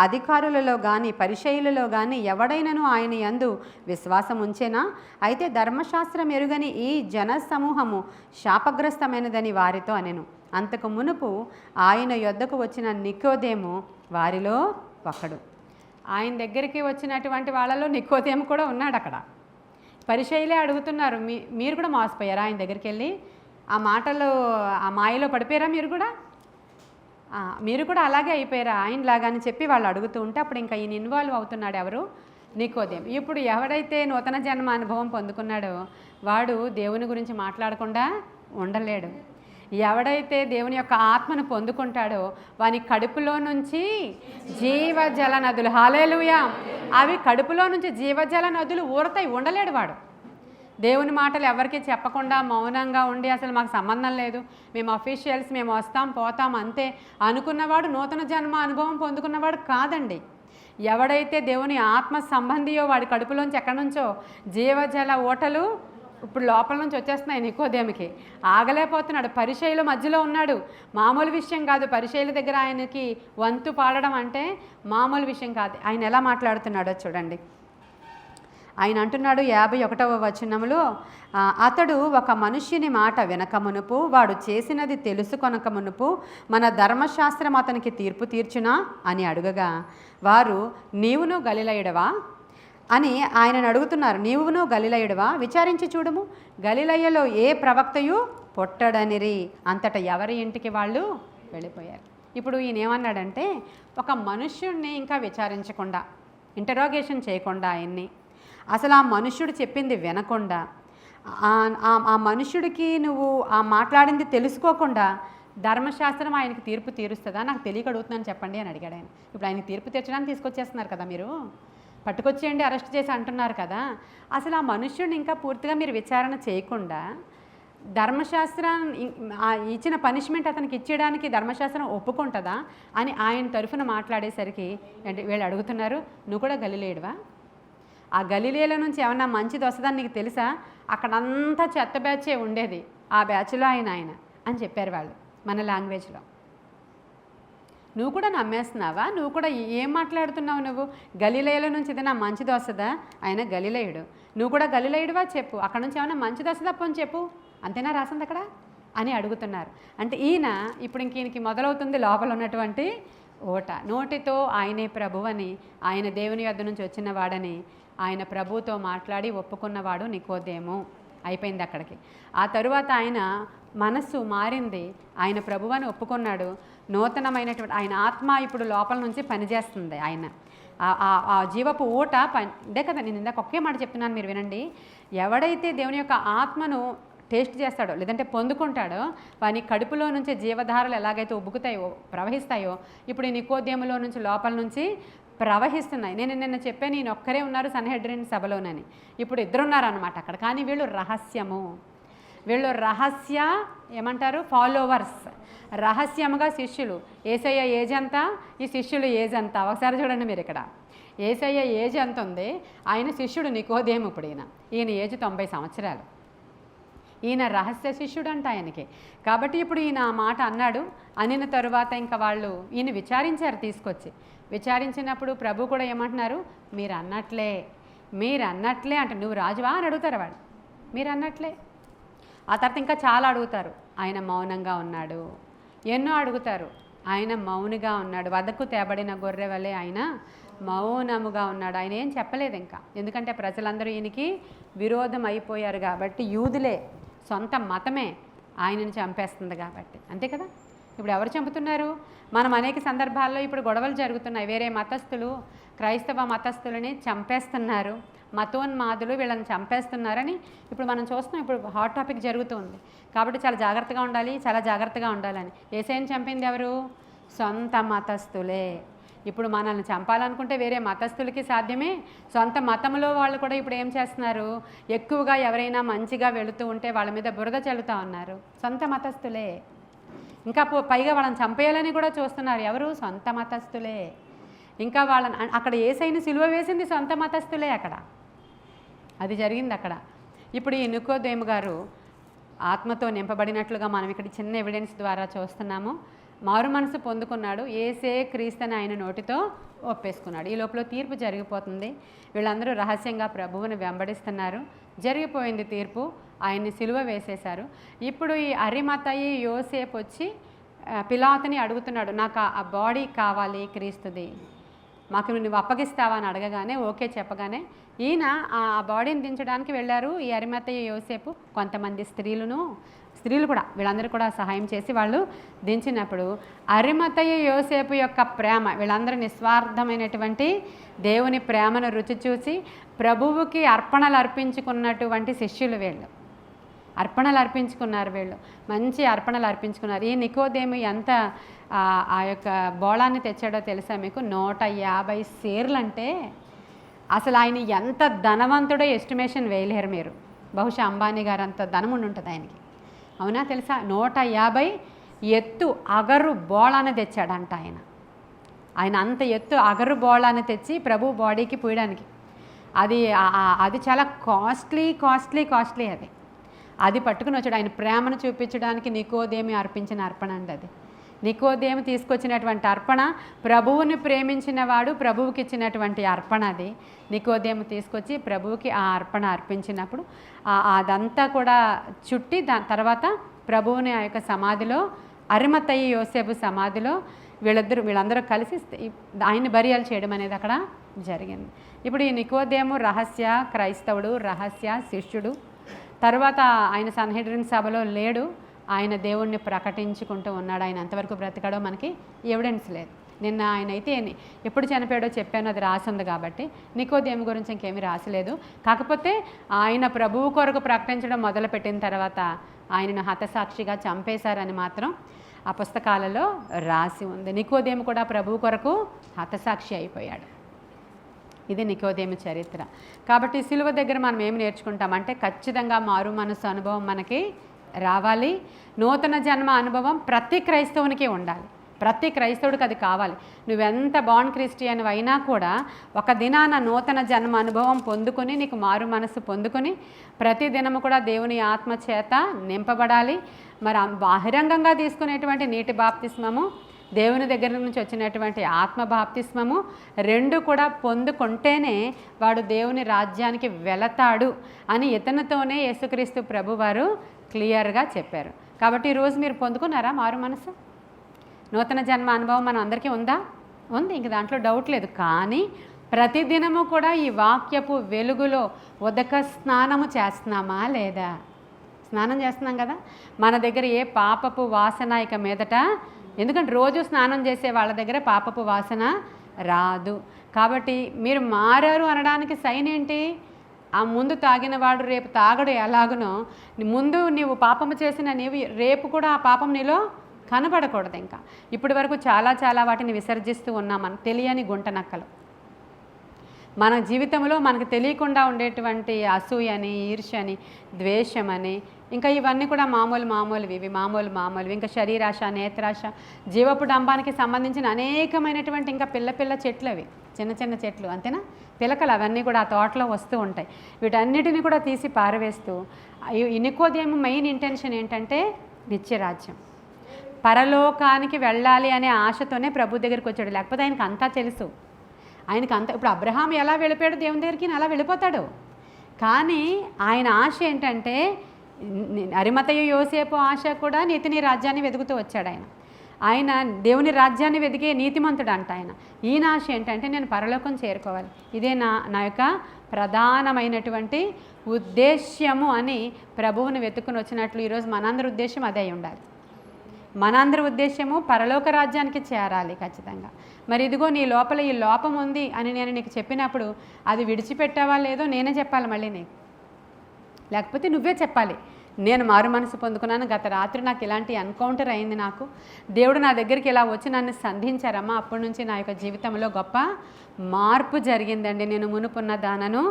అధికారులలో కానీ పరిసయ్యులలో కానీ ఎవడైనను ఆయన యందు విశ్వాసం ఉంచేనా? అయితే ధర్మశాస్త్రం ఎరుగని ఈ జన సమూహము శాపగ్రస్తమైనదని వారితో అనెను. అంతకు మునుపు ఆయన యొద్దకు వచ్చిన నికోదేము వారిలో ఒకడు. ఆయన దగ్గరికి వచ్చినటువంటి వాళ్ళలో నికోదేము కూడా ఉన్నాడు అక్కడ. పరిసయ్యులే అడుగుతున్నారు, మీరు కూడా మోసపోయారా? ఆయన దగ్గరికి వెళ్ళి ఆ మాటలు ఆ మాయలో పడిపోయారా? మీరు కూడా అలాగే అయిపోయారా ఆయనలాగా అని చెప్పి వాళ్ళు అడుగుతూ ఉంటే అప్పుడు ఇంకా ఈయన ఇన్వాల్వ్ అవుతున్నాడు. ఎవరు? నికోదేము. ఇప్పుడు ఎవడైతే నూతన జన్మ అనుభవం పొందుకున్నాడో వాడు దేవుని గురించి మాట్లాడకుండా ఉండలేడు. ఎవడైతే దేవుని యొక్క ఆత్మను పొందుకుంటాడో వాని కడుపులో నుంచి జీవజల నదులు, హల్లెలూయా, అవి కడుపులో నుంచి జీవజల నదులు ఊరతాయి. ఉండలేడు వాడు. దేవుని మాటలు ఎవరికి చెప్పకుండా మౌనంగా ఉండి అసలు మాకు సంబంధం లేదు, మేము అఫీషియల్స్, మేము వస్తాం పోతాం అంతే అనుకున్నవాడు నూతన జన్మ అనుభవం పొందుకున్నవాడు కాదండి. ఎవడైతే దేవుని ఆత్మ సంబంధియో వాడి కడుపులోంచి ఎక్కడి నుంచో జీవజల ఓటలు ఇప్పుడు లోపల నుంచి వచ్చేస్తున్నాయి. నికోదేముకి ఆగలేకపోతున్నాడు. పరిచయుల మధ్యలో ఉన్నాడు. మామూలు విషయం కాదు. పరిచయుల దగ్గర ఆయనకి వంతు పాడడం అంటే మామూలు విషయం కాదు. ఆయన ఎలా మాట్లాడుతున్నాడో చూడండి. ఆయన అంటున్నాడు 51వ వచనములో, అతడు ఒక మనుష్యుని మాట వినక మునుపు, వాడు చేసినది తెలుసుకొనక మునుపు మన ధర్మశాస్త్రం అతనికి తీర్పు తీర్చునా అని అడుగగా, వారు నీవును గలిలయుడవా అని ఆయనను అడుగుతున్నారు. నీవును గలిలయుడవా, విచారించి చూడము, గలిలయలో ఏ ప్రవక్తయు పొట్టడనిరి. అంతటా ఎవరి ఇంటికి వాళ్ళు వెళ్ళిపోయారు. ఇప్పుడు ఈయన ఏమన్నాడంటే, ఒక మనుష్యుడిని ఇంకా విచారించకుండా, ఇంటరోగేషన్ చేయకుండా, ఆయన్ని అసలు ఆ మనుష్యుడు చెప్పింది వినకుండా, ఆ మనుష్యుడికి నువ్వు ఆ మాట్లాడింది తెలుసుకోకుండా ధర్మశాస్త్రం ఆయనకి తీర్పు తీరుస్తుందా? నాకు తెలియక అడుగుతున్నాను చెప్పండి అని అడిగాడు ఆయన. ఇప్పుడు ఆయనకి తీర్పు తీర్చడానికి తీసుకొచ్చేస్తున్నారు కదా, మీరు పట్టుకొచ్చేయండి అరెస్ట్ చేసి అంటున్నారు కదా. అసలు ఆ మనుష్యుడిని ఇంకా పూర్తిగా మీరు విచారణ చేయకుండా ధర్మశాస్త్రం ఇచ్చిన పనిష్మెంట్ అతనికి ఇచ్చేయడానికి ధర్మశాస్త్రం ఒప్పుకుంటుందా అని ఆయన తరఫున మాట్లాడేసరికి వీళ్ళు అడుగుతున్నారు, నువ్వు కూడా గలిలేడువా? ఆ గలిలేల నుంచి ఏమన్నా మంచిది వస్తుందని నీకు తెలుసా? అక్కడంతా చెత్త బ్యాచే ఉండేది, ఆ బ్యాచ్లో ఆయన అని చెప్పారు వాళ్ళు మన లాంగ్వేజ్లో. నువ్వు కూడా నమ్మేస్తున్నావా? నువ్వు కూడా ఏం మాట్లాడుతున్నావు? నువ్వు గలిలేల నుంచి ఏదైనా మంచిది వస్తుందా? ఆయన గలిలేయుడు, నువ్వు కూడా గలిలేయుడువా చెప్పు, అక్కడ నుంచి ఏమైనా మంచిది వస్తుందా అని చెప్పు, అంతేనా రాసింది అక్కడ అని అడుగుతున్నారు. అంటే ఈయన ఇప్పుడు ఈయనకి మొదలవుతుంది లోపల ఉన్నటువంటి ఓట. నోటితో ఆయనే ప్రభువని, ఆయన దేవుని యొద్ద నుంచి వచ్చిన వాడని ఆయన ప్రభుతో మాట్లాడి ఒప్పుకున్నవాడు నికోదేము. అయిపోయింది అక్కడికి. ఆ తరువాత ఆయన మనస్సు మారింది, ఆయన ప్రభువని ఒప్పుకున్నాడు. నూతనమైనటువంటి ఆయన ఆత్మ ఇప్పుడు లోపల నుంచి పనిచేస్తుంది. ఆయన ఆ జీవపు ఊట ఇదే కదా, నేను ఇందాక ఒకే మాట చెప్తున్నాను, మీరు వినండి. ఎవడైతే దేవుని యొక్క ఆత్మను టేస్ట్ చేస్తాడో లేదంటే పొందుకుంటాడో వాని కడుపులో నుంచి జీవధారలు ఎలాగైతే ఉబ్బుకుతాయో ప్రవహిస్తాయో ఇప్పుడు ఈ నికోదేములో నుంచి లోపల నుంచి ప్రవహిస్తున్నాయి. నేను నిన్న చెప్పాను ఈయన ఒక్కరే ఉన్నారు సన్హెడ్రిన్ సభలోనని, ఇప్పుడు ఇద్దరున్నారనమాట అక్కడ. కానీ వీళ్ళు రహస్యము, వీళ్ళు రహస్య ఏమంటారు ఫాలోవర్స్, రహస్యముగా శిష్యులు. యేసయ్య ఏజ్ అంతా, ఈ శిష్యులు ఏజ్ అంతా. ఒకసారి చూడండి మీరు ఇక్కడ, యేసయ్య ఏజ్ ఎంత ఉంది, ఆయన శిష్యుడు నికోదేము. ఇప్పుడు ఈయన ఏజ్ 90 సంవత్సరాలు. ఈయన రహస్య శిష్యుడు అంట ఆయనకి. కాబట్టి ఇప్పుడు ఈయన ఆ మాట అన్నాడు. అనిన తరువాత ఇంకా వాళ్ళు ఈయన విచారించారు, తీసుకొచ్చి విచారించినప్పుడు ప్రభు కూడా ఏమంటున్నారు, మీరు అన్నట్లే అంటే, నువ్వు రాజువా అని అడుగుతారు వాళ్ళు, మీరు అన్నట్లే. ఆ తర్వాత ఇంకా చాలా అడుగుతారు, ఆయన మౌనంగా ఉన్నాడు. ఎన్నో అడుగుతారు, ఆయన మౌనిగా ఉన్నాడు. వద్దకు తేబడిన గొర్రె వలె ఆయన మౌనముగా ఉన్నాడు. ఆయన ఏం చెప్పలేదు ఇంకా, ఎందుకంటే ప్రజలందరూ ఈయనకి విరోధం అయిపోయారు కాబట్టి, యూదులే సొంత మతమే ఆయనని చంపేస్తుంది కాబట్టి. అంతే కదా, ఇప్పుడు ఎవరు చంపుతున్నారు? మనం అనేక సందర్భాల్లో ఇప్పుడు గొడవలు జరుగుతున్నాయి. వేరే మతస్థులు క్రైస్తవ మతస్థులని చంపేస్తున్నారు, మతోన్మాదులు వీళ్ళని చంపేస్తున్నారని ఇప్పుడు మనం చూస్తున్నాం. ఇప్పుడు హాట్ టాపిక్ జరుగుతుంది కాబట్టి చాలా జాగ్రత్తగా ఉండాలి, చాలా జాగ్రత్తగా ఉండాలని. యేసయ్యని చంపింది ఎవరు? సొంత మతస్థులే. ఇప్పుడు మనల్ని చంపాలనుకుంటే వేరే మతస్థులకి సాధ్యమే, సొంత మతంలో వాళ్ళు కూడా ఇప్పుడు ఏం చేస్తున్నారు, ఎక్కువగా ఎవరైనా మంచిగా వెళుతూ ఉంటే వాళ్ళ మీద బురద చల్లుతూ ఉన్నారు, సొంత మతస్థులే. ఇంకా పైగా వాళ్ళని చంపేయాలని కూడా చూస్తున్నారు, ఎవరు? సొంత మతస్థులే. ఇంకా వాళ్ళని అక్కడ యేసయ్యని సిలువ వేసింది సొంత మతస్థులే, అక్కడ అది జరిగింది అక్కడ. ఇప్పుడు ఈ నికోదేము గారు ఆత్మతో నింపబడినట్లుగా మనం ఇక్కడ చిన్న ఎవిడెన్స్ ద్వారా చూస్తున్నాము. మారు మనసు పొందుకున్నాడు, యేసే క్రీస్తుని ఆయన నోటితో ఒప్పేసుకున్నాడు. ఈ లోపల తీర్పు జరిగిపోతుంది. వీళ్ళందరూ రహస్యంగా ప్రభువుని వెంబడిస్తున్నారు. జరిగిపోయింది తీర్పు, ఆయన్ని సిలువ వేసేశారు. ఇప్పుడు ఈ అరిమతయి యోసేపు వచ్చి పిలాతుని అడుగుతున్నాడు, నాకు ఆ బాడీ కావాలి క్రీస్తుది, మాకు నువ్వు అప్పగిస్తావా అని అడగగానే ఓకే చెప్పగానే ఈయన ఆ బాడీని దించడానికి వెళ్ళారు. ఈ అరిమతయి యోసేపు కొంతమంది స్త్రీలు కూడా వీళ్ళందరూ కూడా సహాయం చేసి వాళ్ళు దించినప్పుడు అరిమతయి యోసేపు యొక్క ప్రేమ, వీళ్ళందరూ నిస్వార్థమైనటువంటి దేవుని ప్రేమను రుచి చూసి ప్రభువుకి అర్పణలు అర్పించుకున్నటువంటి శిష్యులు వీళ్ళు. అర్పణలు అర్పించుకున్నారు వీళ్ళు, మంచి అర్పణలు అర్పించుకున్నారు. ఈ నికోదేము ఎంత ఆ యొక్క బోళాన్ని తెచ్చాడో తెలుసా మీకు? 150 సేర్లు. అంటే అసలు ఆయన ఎంత ధనవంతుడో ఎస్టిమేషన్ వేయలేరు మీరు. బహుశా అంబానీ గారు అంత ధనం ఉంటుంది ఆయనకి, అవునా? తెలుసా? 150 ఎత్తు అగరు బోళాన్ని తెచ్చాడంట ఆయన. ఆయన అంత ఎత్తు అగరు బోళాన్ని తెచ్చి ప్రభు బాడీకి పూయడానికి, అది చాలా కాస్ట్లీ అది పట్టుకుని వచ్చాడు. ఆయన ప్రేమను చూపించడానికి నికోదేమి అర్పించిన అర్పణ అండి అది. నికోదేము తీసుకొచ్చినటువంటి అర్పణ, ప్రభువుని ప్రేమించిన వాడు ప్రభువుకి ఇచ్చినటువంటి అర్పణ అది. నికోదేము తీసుకొచ్చి ప్రభువుకి ఆ అర్పణ అర్పించినప్పుడు అదంతా కూడా చుట్టి దాని తర్వాత ప్రభువుని ఆ యొక్క సమాధిలో, అరిమతయి యోసేపు సమాధిలో వీళ్ళందరూ కలిసి ఆయన్ని బరియాలు చేయడం అనేది అక్కడ జరిగింది. ఇప్పుడు ఈ నికోదేము రహస్య క్రైస్తవుడు, రహస్య శిష్యుడు. తర్వాత ఆయన సన్హెడ్రిన్ సభలో లేడు, ఆయన దేవుణ్ణి ప్రకటించుకుంటూ ఉన్నాడు. ఆయన ఎంతవరకు బ్రతికాడో మనకి ఎవిడెన్స్ లేదు. నిన్న ఆయన అయితే ఎప్పుడు చనిపోయాడో చెప్పాను, అది రాసి ఉంది కాబట్టి. నికోదేము గురించి ఇంకేమీ రాసలేదు. కాకపోతే ఆయన ప్రభువు కొరకు ప్రకటించడం మొదలుపెట్టిన తర్వాత ఆయనను హతసాక్షిగా చంపేశారని మాత్రం ఆ పుస్తకాలలో రాసి ఉంది. నికోదేము కూడా ప్రభువు కొరకు హతసాక్షి అయిపోయాడు. ఇది నికోదేము చరిత్ర. కాబట్టి సిలువ దగ్గర మనం ఏమి నేర్చుకుంటామంటే ఖచ్చితంగా మారు మనసు అనుభవం మనకి రావాలి. నూతన జన్మ అనుభవం ప్రతి క్రైస్తవునికి ఉండాలి. ప్రతి క్రైస్తవుడికి అది కావాలి. నువ్వెంత బాండ్ క్రిస్టియన్ అయినా కూడా ఒక దినాన నూతన జన్మ అనుభవం పొందుకొని, నీకు మారు మనసు పొందుకొని ప్రతి దినము కూడా దేవుని ఆత్మ చేత నింపబడాలి. మరి బహిరంగంగా తీసుకునేటువంటి నీటి బాప్తిస్మము, దేవుని దగ్గర నుంచి వచ్చినటువంటి ఆత్మ బాప్తిస్మము, రెండు కూడా పొందుకుంటేనే వాడు దేవుని రాజ్యానికి వెళతాడు అని ఇతనితోనే యేసుక్రీస్తు ప్రభువారు క్లియర్గా చెప్పారు. కాబట్టి ఈరోజు మీరు పొందుకున్నారా మారు మనసు? నూతన జన్మ అనుభవం మన అందరికీ ఉందా? ఉంది, ఇంక దాంట్లో డౌట్ లేదు. కానీ ప్రతిదినము కూడా ఈ వాక్యపు వెలుగులో ఉదక స్నానము చేస్తున్నామా లేదా? స్నానం చేస్తున్నాం కదా. మన దగ్గర ఏ పాపపు వాసన ఇక మీదట, ఎందుకంటే రోజు స్నానం చేసే వాళ్ళ దగ్గర పాపపు వాసన రాదు. కాబట్టి మీరు మారారు అనడానికి సైన్ ఏంటి? ఆ ముందు తాగిన వాడు రేపు తాగడు ఎలాగునో, ముందు నీవు పాపము చేసిన నీవు రేపు కూడా ఆ పాపం నీలో కనబడకూడదు. ఇంకా ఇప్పటి వరకు చాలా వాటిని విసర్జిస్తూ ఉన్నాం మనం, తెలియని గుంట నక్కలు. మన జీవితంలో మనకు తెలియకుండా ఉండేటువంటి అసూయని, ఈర్ష్యని, ద్వేషమని, ఇంకా ఇవన్నీ కూడా మామూలువి. ఇంకా శరీరాశ, నేత్రాశ, జీవపు డంబానికి సంబంధించిన అనేకమైనటువంటి ఇంకా పిల్ల చెట్లు, అవి చిన్న చెట్లు అంతేనా, పిలకలు, అవన్నీ కూడా ఆ తోటలో వస్తూ ఉంటాయి. వీటన్నిటిని కూడా తీసి పారవేస్తూ, నికోదేము మెయిన్ ఇంటెన్షన్ ఏంటంటే నిత్యరాజ్యం, పరలోకానికి వెళ్ళాలి అనే ఆశతోనే ప్రభు దగ్గరికి వచ్చాడు. లేకపోతే ఆయనకు అంతా తెలుసు. ఇప్పుడు అబ్రహాం ఎలా వెళ్ళిపోయాడు దేవుని దగ్గరికి, అలా వెళ్ళిపోతాడు. కానీ ఆయన ఆశ ఏంటంటే, అరిమతయి యోసేపు ఆశ కూడా నీతిని రాజ్యాన్ని వెతుకుతూ వచ్చాడు. ఆయన దేవుని రాజ్యాన్ని వెతికే నీతిమంతుడు అంట ఆయన. ఈయన ఆశ ఏంటంటే, నేను పరలోకం చేరుకోవాలి, ఇదే నా యొక్క ప్రధానమైనటువంటి ఉద్దేశ్యము అని ప్రభువుని వెతుకుని వచ్చినట్లు ఈరోజు మనందరి ఉద్దేశం అదే ఉండాలి. మనందరి ఉద్దేశము పరలోక రాజ్యానికి చేరాలి ఖచ్చితంగా. మరి ఇదిగో నీ లోపల ఈ లోపం ఉంది అని నేను నీకు చెప్పినప్పుడు అది విడిచిపెట్టావా లేదో నేనే చెప్పాలి మళ్ళీ నీకు, లేకపోతే నువ్వే చెప్పాలి. నేను మారు మనసు పొందుకున్నాను, గత రాత్రి నాకు ఇలాంటి ఎన్కౌంటర్ అయింది, నాకు దేవుడు నా దగ్గరికి ఇలా వచ్చి నన్ను సంధించారమ్మా, అప్పటి నుంచి నా యొక్క జీవితంలో గొప్ప మార్పు జరిగిందండి. నేను మునుపున్న దానను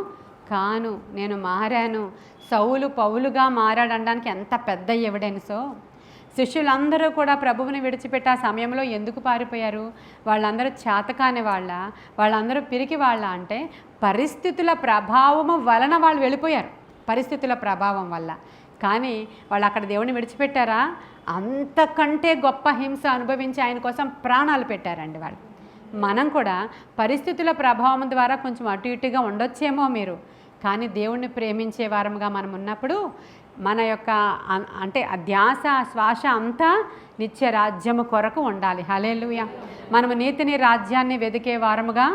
కాను, నేను మారాను. సౌలు పౌలుగా మారాడనడానికి ఎంత పెద్ద ఎవిడెన్సో. శిష్యులందరూ కూడా ప్రభువుని విడిచిపెట్టి ఆ సమయంలో ఎందుకు పారిపోయారు? వాళ్ళందరూ చేతకాని వాళ్ళందరూ పిరికి అంటే పరిస్థితుల ప్రభావము వలన వాళ్ళు వెళ్ళిపోయారు, పరిస్థితుల ప్రభావం వల్ల. కానీ వాళ్ళు అక్కడ దేవుని విడిచిపెట్టారా? అంతకంటే గొప్ప హింస అనుభవించి ఆయన కోసం ప్రాణాలు పెట్టారండి వాళ్ళు. మనం కూడా పరిస్థితుల ప్రభావం ద్వారా కొంచెం అటు ఇటుగా ఉండొచ్చేమో మీరు, కానీ దేవుణ్ణి ప్రేమించే వారముగా మనం ఉన్నప్పుడు మన యొక్క అంటే ధ్యాస, శ్వాస అంతా నిత్య రాజ్యము కొరకు ఉండాలి. హల్లెలూయా. మనము నీతిని, రాజ్యాన్ని వెతికే వారముగా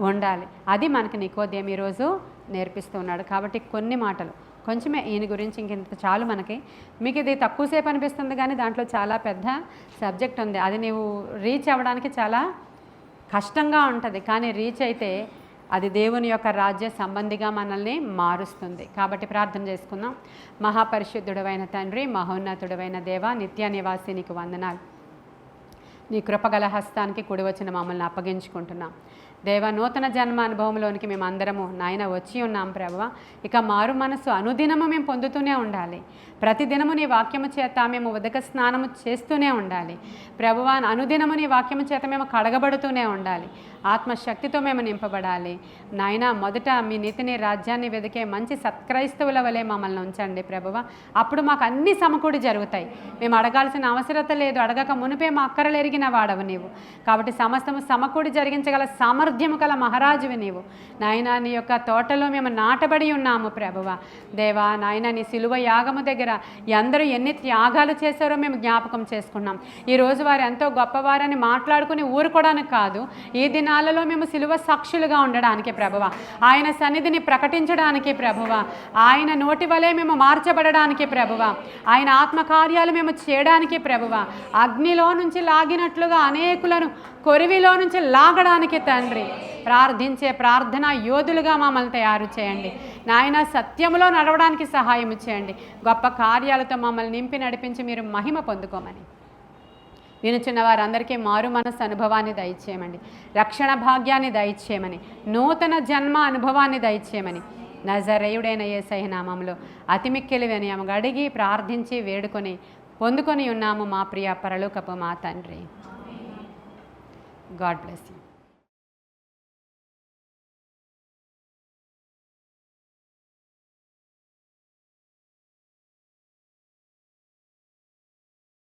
ఉండాలి. అది మనకి నికోదేము ఈరోజు నేర్పిస్తున్నాడు. కాబట్టి కొన్ని మాటలు కొంచెమే ఈయన గురించి, ఇంకెంత చాలు మనకి. మీకు ఇది తక్కువసేపు అనిపిస్తుంది కానీ దాంట్లో చాలా పెద్ద సబ్జెక్ట్ ఉంది. అది నీవు రీచ్ అవ్వడానికి చాలా కష్టంగా ఉంటుంది. కానీ రీచ్ అయితే అది దేవుని యొక్క రాజ్య సంబంధిగా మనల్ని మారుస్తుంది. కాబట్టి ప్రార్థన చేసుకుందాం. మహాపరిశుద్ధుడవైన తండ్రి, మహోన్నతుడవైన దేవ, నిత్య నివాసి నీకు వందనాలు. నీ కృపగల హస్తానికి కుడి వచ్చిన మమ్మల్ని అప్పగించుకుంటున్నాం దేవ. నూతన జన్మ అనుభవంలోనికి మేము అందరము నాయన వచ్చి ఉన్నాం ప్రభువా. ఇక మారు మనసు అనుదినము మేము పొందుతూనే ఉండాలి. ప్రతిదినము నీ వాక్యము చేత మేము ఉదక స్నానము చేస్తూనే ఉండాలి ప్రభువా. అనుదినము నీ వాక్యము చేత మేము కడగబడుతూనే ఉండాలి. ఆత్మశక్తితో మేము నింపబడాలి నాయన. మొదట మీ నీతిని రాజ్యాన్ని వెదికే మంచి సత్క్రైస్తవుల వలె మమ్మల్ని ఉంచండి ప్రభువా. అప్పుడు మాకు అన్ని సమకూడి జరుగుతాయి. మేము అడగాల్సిన అవసరత లేదు. అడగక మునిపే మా అక్కరలు ఎరిగిన వాడవు నీవు. కాబట్టి సమస్తము సమకూడి జరిగించగల సామర్థ్యము గల మహారాజువి నీవు నాయన. నీ యొక్క తోటలో మేము నాటబడి ఉన్నాము ప్రభువా దేవా. నాయన నీ సిలువ యాగము దగ్గర అందరూ ఎన్ని త్యాగాలు చేశారో మేము జ్ఞాపకం చేసుకున్నాం. ఈరోజు వారు ఎంతో గొప్పవారని మాట్లాడుకుని ఊరుకోవడానికి కాదు, ఈ దినాలలో మేము సిలువ సాక్షులుగా ఉండడానికి ప్రభువా, ఆయన సన్నిధిని ప్రకటించడానికి ప్రభువా, ఆయన నోటి వలె మేము మార్చబడడానికి ప్రభువా, ఆయన ఆత్మకార్యాలు మేము చేయడానికి ప్రభువా, అగ్నిలో నుంచి లాగినట్లుగా అనేకులను కొరివిలో నుంచి లాగడానికి తండ్రి ప్రార్థించే ప్రార్థన యోధులుగా మమ్మల్ని తయారు చేయండి నాయన. సత్యములో నడవడానికి సహాయం చేయండి. గొప్ప కార్యాలతో మమ్మల్ని నింపి నడిపించి మీరు మహిమ పొందుకోమని వినుచున్న వారందరికీ మారు మనసు అనుభవాన్ని దయచేయమని, రక్షణ భాగ్యాన్ని దయచేయమని, నూతన జన్మ అనుభవాన్ని దయచేయమని నజరేయుడైన యేసయ్య నామములో అతి మిక్కిలి వినయముగా అడిగి ప్రార్థించి వేడుకొని పొందుకొని ఉన్నాము మా ప్రియ పరలోకపు మా తండ్రి. God bless you.